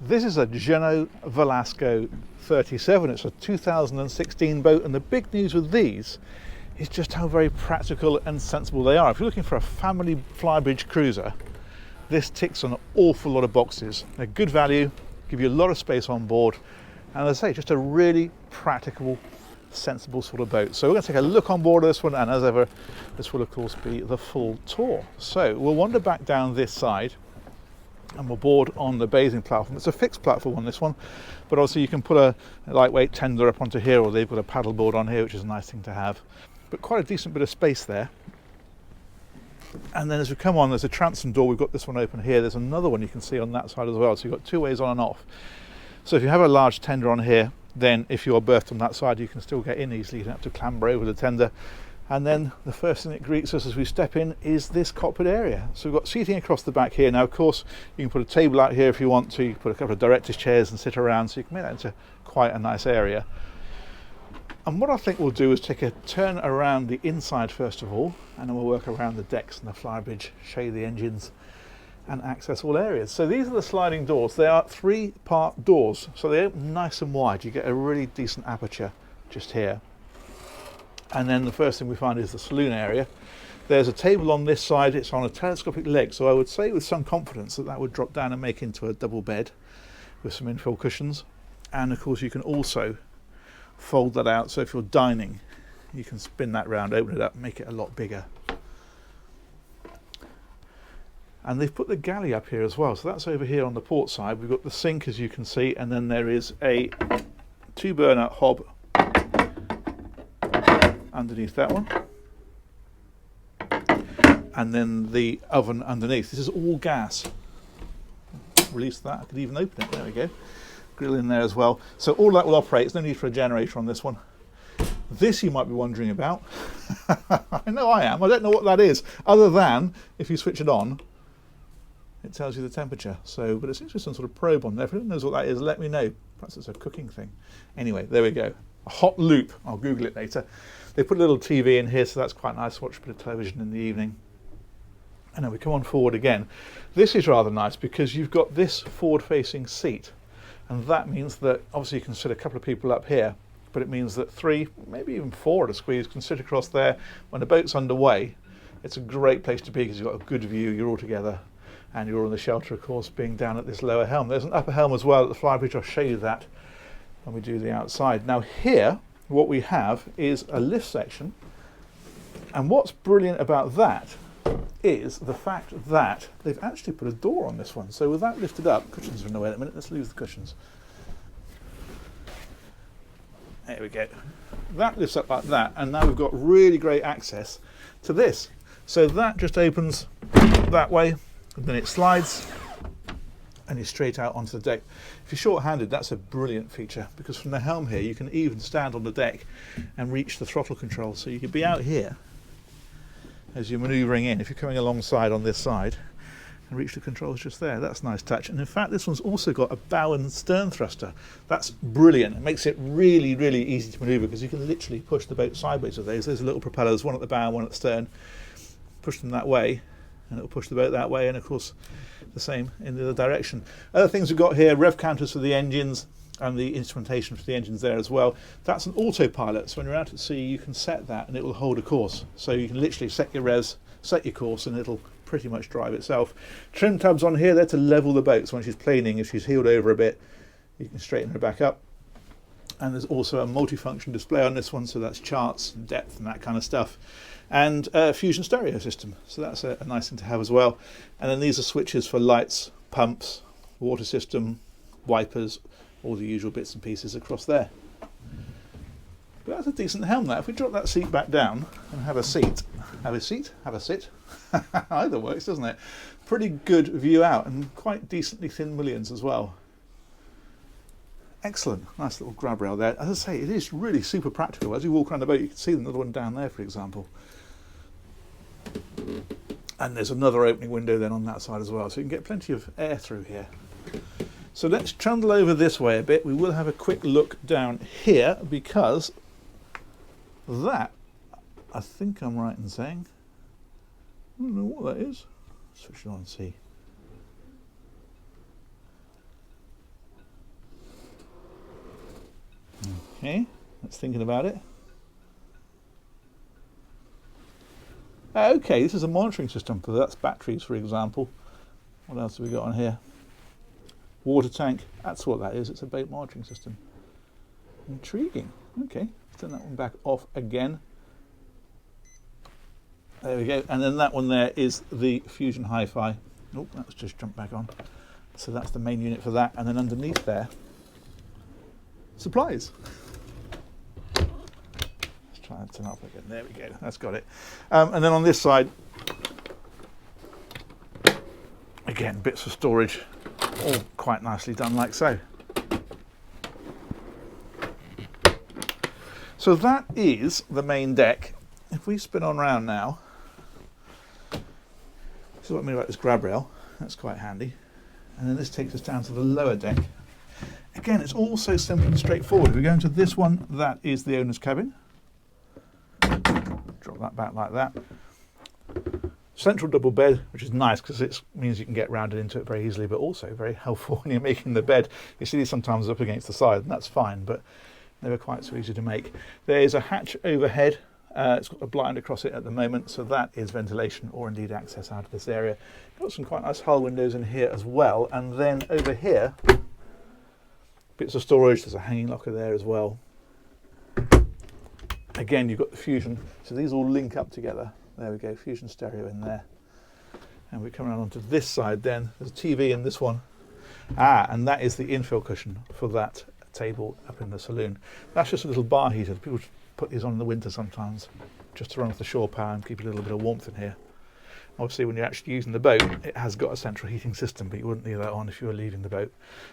This is a Jeanneau Velasco 37. It's a 2016 boat, and the big news with these is just how very practical and sensible they are. If you're looking for a family Flybridge cruiser, this ticks an awful lot of boxes. They're good value, give you a lot of space on board, and as I say, just a really practical, sensible sort of boat. So we're going to take a look on board of this one, and as ever, this will of course be the full tour. So we'll wander back down this side and we'll board on the bathing platform. It's a fixed platform on this one, but also you can put a lightweight tender up onto here, or they've got a paddle board on here, which is a nice thing to have. But quite a decent bit of space there. And then as we come on, there's a transom door. We've got this one open here. There's another one you can see on that side as well. So you've got two ways on and off. So if you have a large tender on here, then if you're berthed on that side, you can still get in easily. You don't have to clamber over the tender. And then the first thing that greets us as we step in is this cockpit area. So we've got seating across the back here. Now, of course, you can put a table out here if you want to. You can put a couple of director's chairs and sit around, so you can make that into quite a nice area. And what I think we'll do is take a turn around the inside first of all, and then we'll work around the decks and the Flybridge, show you the engines and access all areas. So these are the sliding doors. They are 3-part doors, so they open nice and wide. You get a really decent aperture just here. And then the first thing we find is the saloon area. There's a table on this side. It's on a telescopic leg, so I would say with some confidence that that would drop down and make into a double bed with some infill cushions. And of course you can also fold that out, so if you're dining you can spin that round, open it up, make it a lot bigger. And they've put the galley up here as well, so that's over here on the port side. We've got the sink, as you can see, and then there is a 2-burner hob underneath that one, and then the oven underneath. This is all gas. Release that, I could even open it, there we go. Grill in there as well. So all that will operate. There's no need for a generator on this one. This you might be wondering about. I know I am. I don't know what that is, other than if you switch it on, it tells you the temperature. So, but it's actually some sort of probe on there. If anyone knows what that is, let me know. Perhaps it's a cooking thing. Anyway, there we go. A hot loop. I'll Google it later. They put a little TV in here, so that's quite nice to watch a bit of television in the evening. And then we come on forward again. This is rather nice because you've got this forward-facing seat, and that means that obviously you can sit a couple of people up here, but it means that 3, maybe even 4 at a squeeze can sit across there. When the boat's underway, it's a great place to be because you've got a good view, you're all together, and you're in the shelter, of course, being down at this lower helm. There's an upper helm as well at the Flybridge. I'll show you that when we do the outside. Now here, what we have is a lift section, and what's brilliant about that is the fact that they've actually put a door on this one. So with that lifted up, cushions are in the way in a minute, let's lose the cushions. There we go. That lifts up like that, and now we've got really great access to this. So that just opens that way, and then it slides, and you're straight out onto the deck. If you're short-handed, that's a brilliant feature, because from the helm here you can even stand on the deck and reach the throttle control. So you could be out here as you're manoeuvring in, if you're coming alongside on this side, and reach the controls just there. That's a nice touch. And in fact, this one's also got a bow and stern thruster. That's brilliant. It makes it really, really easy to manoeuvre because you can literally push the boat sideways with those. There's little propellers, one at the bow, one at the stern. Push them that way, and it'll push the boat that way, and of course the same in the other direction. Other things we've got here, rev counters for the engines and the instrumentation for the engines there as well. That's an autopilot, so when you're out at sea you can set that and it will hold a course. So you can literally set your revs, set your course, and it'll pretty much drive itself. Trim tabs on here, they're to level the boat, so when she's planing, if she's heeled over a bit, you can straighten her back up. And there's also a multifunction display on this one, so that's charts and depth and that kind of stuff. And a fusion stereo system, so that's a nice thing to have as well. And then these are switches for lights, pumps, water system, wipers, all the usual bits and pieces across there. But that's a decent helm there. If we drop that seat back down and have a seat, have a sit, either works, doesn't it? Pretty good view out, and quite decently thin mullions as well. Excellent, nice little grab rail there. As I say, it is really super practical. As you walk around the boat, you can see another one down there, for example. And there's another opening window then on that side as well, so you can get plenty of air through here. So let's trundle over this way a bit. We will have a quick look down here, because that, I think I'm right in saying, I don't know what that is. Switch it on and see. Okay, that's thinking about it. Okay, this is a monitoring system for that's batteries, for example. What else have we got on here? Water tank. That's what that is. It's a boat monitoring system. Intriguing. Okay, let's turn that one back off again. There we go. And then that one there is the Fusion Hi-Fi. Oh, that's just jumped back on. So that's the main unit for that. And then underneath there, supplies. Let's try and turn off again. There we go. That's got it. And then on this side, again, bits of storage, all quite nicely done like so. So that is the main deck. If we spin on round now, this is what I mean about this grab rail. That's quite handy. And then this takes us down to the lower deck. Again, it's all so simple and straightforward. We go into this one, that is the owner's cabin. Drop that back like that. Central double bed, which is nice because it means you can get rounded into it very easily, but also very helpful when you're making the bed. You see these sometimes up against the side, and that's fine, but never quite so easy to make. There is a hatch overhead. It's got a blind across it at the moment, so that is ventilation or indeed access out of this area. Got some quite nice hull windows in here as well, and then over here, bits of storage. There's a hanging locker there as well. Again, you've got the Fusion, so these all link up together. There we go, Fusion stereo in there. And we come around onto this side then. There's a TV in this one. And that is the infill cushion for that table up in the saloon. That's just a little bar heater. People put these on in the winter sometimes, just to run off the shore power and keep a little bit of warmth in here. Obviously, when you're actually using the boat, it has got a central heating system, but you wouldn't leave that on if you were leaving the boat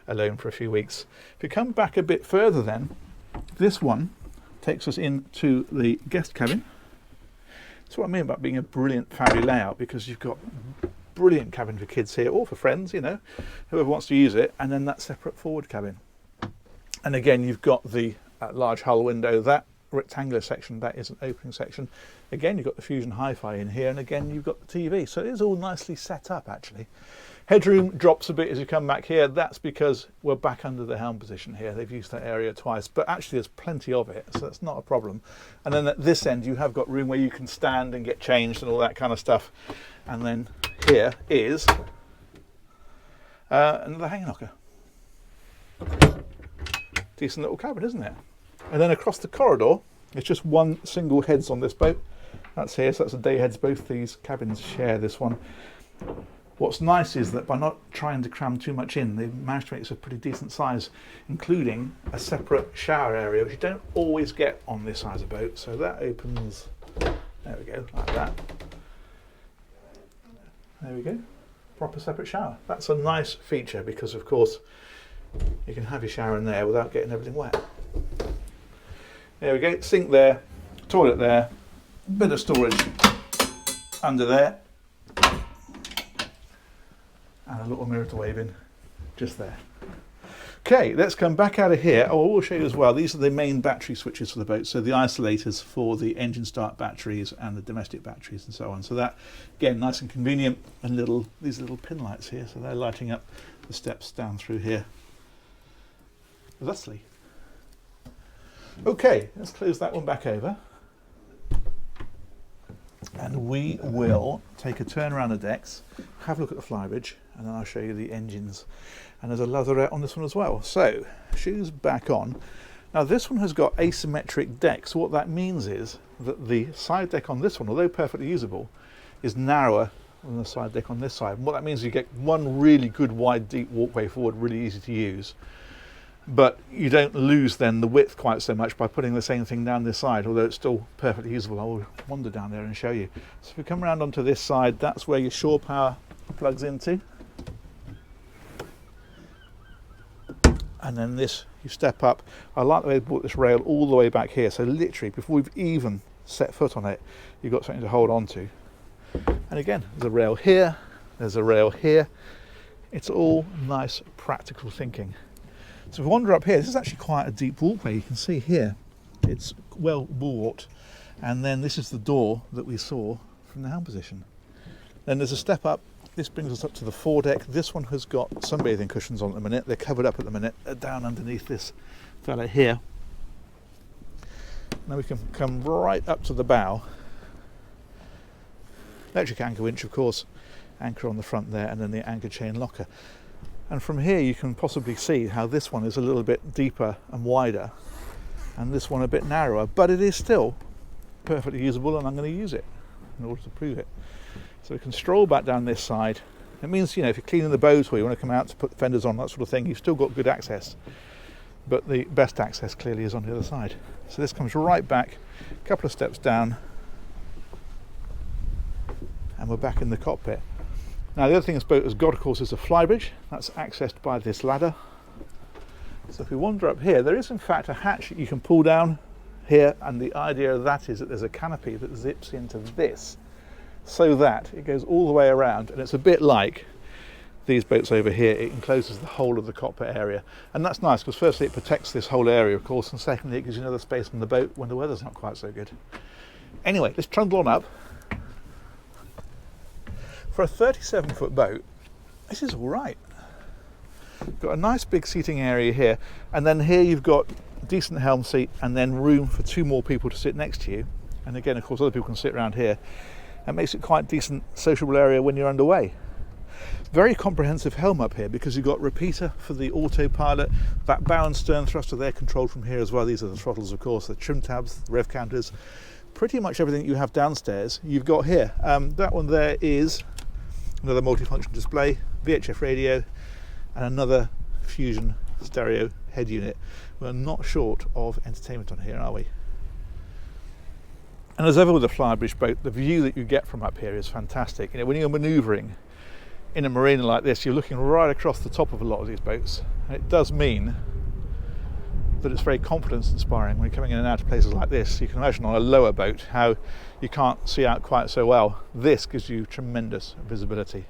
alone for a few weeks. If you come back a bit further then, this one takes us into the guest cabin. That's what I mean about being a brilliant family layout, because you've got brilliant cabin for kids here, or for friends, you know, whoever wants to use it, and then that separate forward cabin. And again, you've got the large hull window, that rectangular section, that is an opening section. Again, you've got the Fusion Hi-Fi in here, and again, you've got the TV. So it is all nicely set up, actually. Headroom drops a bit as you come back here. That's because we're back under the helm position here. They've used that area twice, but actually there's plenty of it, so that's not a problem. And then at this end, you have got room where you can stand and get changed and all that kind of stuff. And then here is another hanging locker. Decent little cabin, isn't it? And then across the corridor, it's just one single heads on this boat. That's here, so that's a day heads. Both these cabins share this one. What's nice is that by not trying to cram too much in, they've managed to make this a pretty decent size, including a separate shower area, which you don't always get on this size of boat. So that opens, there we go, like that. There we go, proper separate shower. That's a nice feature because, of course, you can have your shower in there without getting everything wet. There we go, sink there, toilet there, bit of storage under there, and a little mirror to wave in just there. Okay, let's come back out of here. Oh, I will show you as well, these are the main battery switches for the boat, so the isolators for the engine start batteries and the domestic batteries and so on. So that, again, nice and convenient, and these little pin lights here, so they're lighting up the steps down through here thusly. Okay, let's close that one back over. And we will take a turn around the decks, have a look at the Flybridge, and then I'll show you the engines. And there's a leatherette on this one as well. So, shoes back on. Now this one has got asymmetric decks. So what that means is that the side deck on this one, although perfectly usable, is narrower than the side deck on this side. And what that means is you get one really good wide deep walkway forward, really easy to use. But you don't lose then the width quite so much by putting the same thing down this side, although it's still perfectly usable. I will wander down there and show you. So if we come around onto this side, that's where your shore power plugs into. And then this, you step up. I like the way they brought this rail all the way back here. So literally, before we've even set foot on it, you've got something to hold on to. And again, there's a rail here, there's a rail here. It's all nice, practical thinking. So if we wander up here, this is actually quite a deep walkway. You can see here, it's well bulwarked. And then this is the door that we saw from the helm position. Then there's a step up. This brings us up to the foredeck. This one has got sunbathing cushions on at the minute. They're covered up at the minute, down underneath this fella here. Now we can come right up to the bow. Electric anchor winch, of course, anchor on the front there, and then the anchor chain locker. And from here you can possibly see how this one is a little bit deeper and wider, and this one a bit narrower, but it is still perfectly usable, and I'm going to use it in order to prove it. So we can stroll back down this side. It means, you know, if you're cleaning the boat or you want to come out to put the fenders on, that sort of thing, you've still got good access. But the best access clearly is on the other side. So this comes right back, a couple of steps down, and we're back in the cockpit. Now the other thing this boat has got, of course, is a flybridge. That's accessed by this ladder. So if we wander up here, there is in fact a hatch that you can pull down here, and the idea of that is that there's a canopy that zips into this, so that it goes all the way around, and it's a bit like these boats over here. It encloses the whole of the cockpit area, and that's nice because firstly it protects this whole area, of course, and secondly it gives you another space on the boat when the weather's not quite so good. Anyway, let's trundle on up. For a 37-foot boat, this is all right. Got a nice big seating area here, and then here you've got a decent helm seat and then room for 2 more people to sit next to you. And again, of course, other people can sit around here. That makes it quite a decent sociable area when you're underway. Very comprehensive helm up here because you've got repeater for the autopilot, that bow and stern thruster there controlled from here as well. These are the throttles, of course, the trim tabs, the rev counters, pretty much everything you have downstairs you've got here. That one there is another multifunction display, VHF radio, and another Fusion stereo head unit. We're not short of entertainment on here, are we? And as ever with a Flybridge boat, the view that you get from up here is fantastic. You know, when you're manoeuvring in a marina like this, you're looking right across the top of a lot of these boats. And it does mean that it's very confidence inspiring when you're coming in and out of places like this. You can imagine on a lower boat how you can't see out quite so well. This gives you tremendous visibility.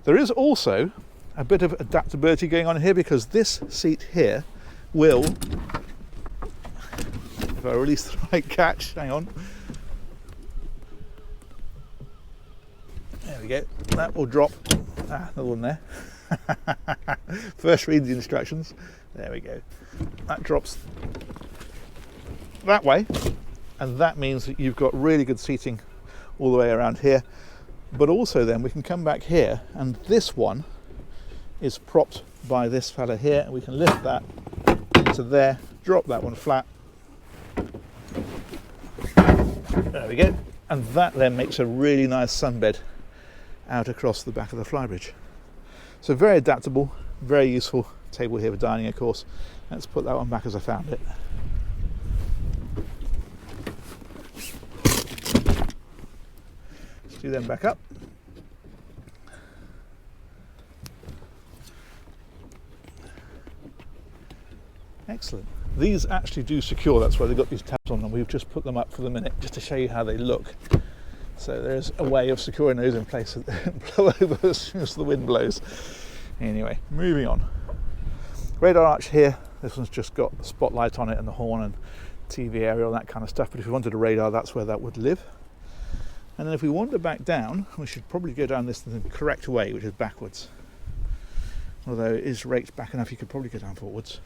There is also a bit of adaptability going on here because this seat here will, if I release the right catch, hang on. There we go, that will drop. Another one there. First read the instructions. There we go. That drops that way, and that means that you've got really good seating all the way around here. But also then we can come back here, and this one is propped by this fella here, and we can lift that to there, drop that one flat. There we go. And that then makes a really nice sunbed out across the back of the Flybridge. So very adaptable, very useful. Table here for dining, of course. Let's put that one back as I found it. Let's do them back up. Excellent. These actually do secure, that's why they've got these tabs on them. We've just put them up for the minute just to show you how they look. So there's a way of securing those in place so they don't blow over as soon as the wind blows. Anyway, moving on. Radar arch here. This one's just got the spotlight on it and the horn and TV aerial, that kind of stuff. But if we wanted a radar, that's where that would live. And then if we wander back down, we should probably go down this in the correct way, which is backwards. Although it is raked back enough, you could probably go down forwards.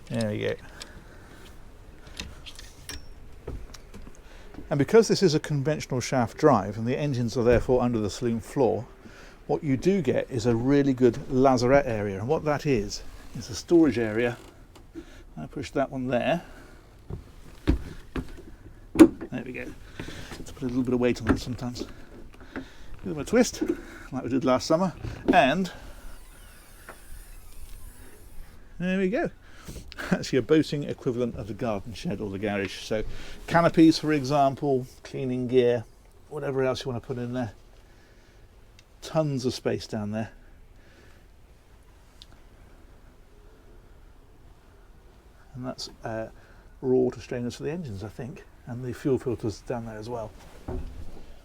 There we go. And because this is a conventional shaft drive and the engines are therefore under the saloon floor, what you do get is a really good lazarette area. And what that is a storage area. I push that one there. There we go. Let's put a little bit of weight on that sometimes. Give them a twist, like we did last summer. And there we go. That's your boating equivalent of the garden shed or the garage. So canopies, for example, cleaning gear, whatever else you want to put in there. Tons of space down there. And that's raw water strainers for the engines, I think, and the fuel filters down there as well.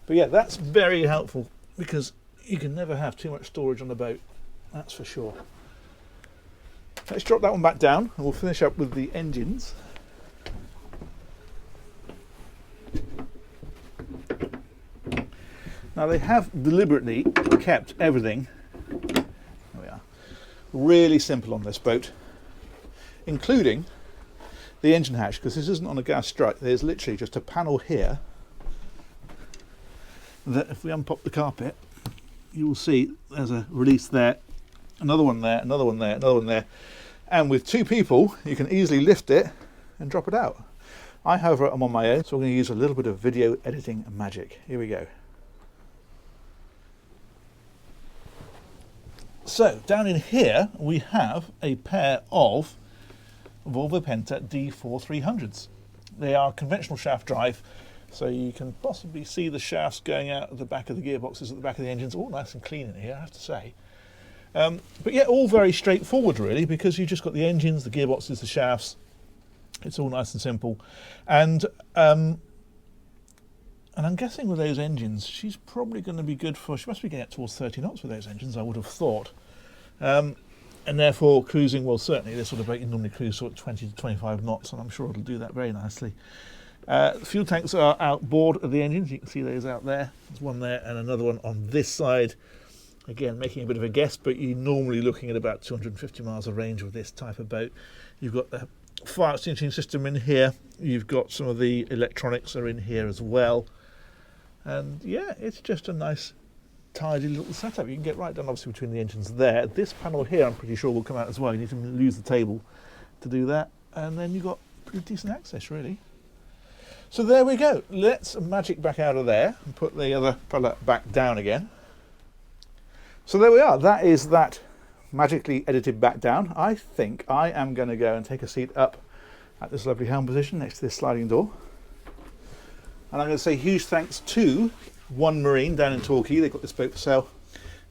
But yeah, that's very helpful because you can never have too much storage on the boat, that's for sure. Let's drop that one back down and we'll finish up with the engines. Now they have deliberately kept everything, there we are, really simple on this boat, including the engine hatch, because this isn't on a gas strut. There's literally just a panel here that if we unpop the carpet, you will see there's a release there, another one there, another one there, another one there. And with two people, you can easily lift it and drop it out. I, however, am on my own, so I'm going to use a little bit of video editing magic. Here we go. So, down in here, we have a pair of Volvo Penta D4300s. They are conventional shaft drive, so you can possibly see the shafts going out at the back of the gearboxes, at the back of the engines. All nice and clean in here, I have to say. But yeah, all very straightforward really, because you've just got the engines, the gearboxes, the shafts. It's all nice and simple. And I'm guessing with those engines, she's probably going to be good for, she must be getting up towards 30 knots with those engines, I would have thought. And therefore cruising, well certainly this sort of boat you normally cruise sort of 20 to 25 knots, and I'm sure it'll do that very nicely. The fuel tanks are outboard of the engines. You can see those out there. There's one there and another one on this side. Again, making a bit of a guess, but you're normally looking at about 250 miles of range with this type of boat. You've got the fire extinguishing system in here. You've got some of the electronics are in here as well. And yeah, it's just a nice, tidy little setup. You can get right down obviously between the engines there. This panel here, I'm pretty sure, will come out as well. You need to lose the table to do that. And then you've got pretty decent access, really. So there we go. Let's magic back out of there and put the other fella back down again. So there we are. That is that magically edited back down. I think I am going to go and take a seat up at this lovely helm position next to this sliding door. And I'm going to say huge thanks to One Marine down in Torquay. They've got this boat for sale.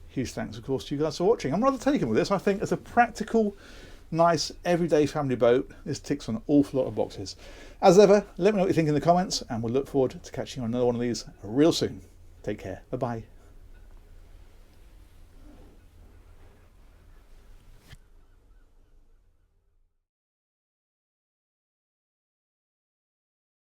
Huge thanks, of course, to you guys for watching. I'm rather taken with this. I think as a practical, nice, everyday family boat, this ticks an awful lot of boxes. As ever, let me know what you think in the comments, and we'll look forward to catching you on another one of these real soon. Take care. Bye-bye.